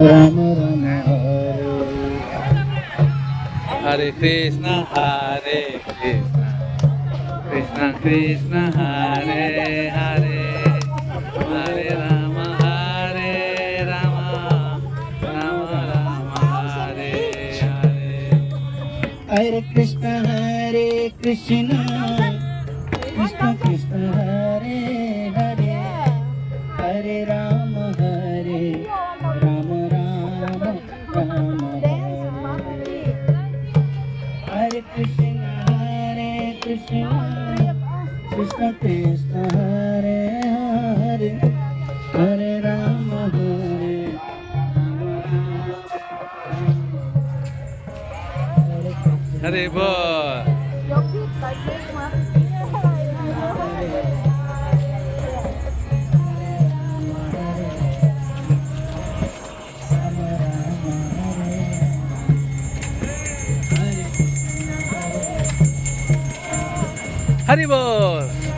Ram Ram Hare Hare Krishna, Hare Krishna, Krishna Krishna, Hare Hare, Hare Rama, Hare Rama, Rama Rama, Hare Hare. Hare Krishna Krishna Krishna Hare Hare Hare Rama Rama Rama Hare Hare Krishna Krishna Krishna Hare Hare Hare Rama Hare Bol. Hare Bol.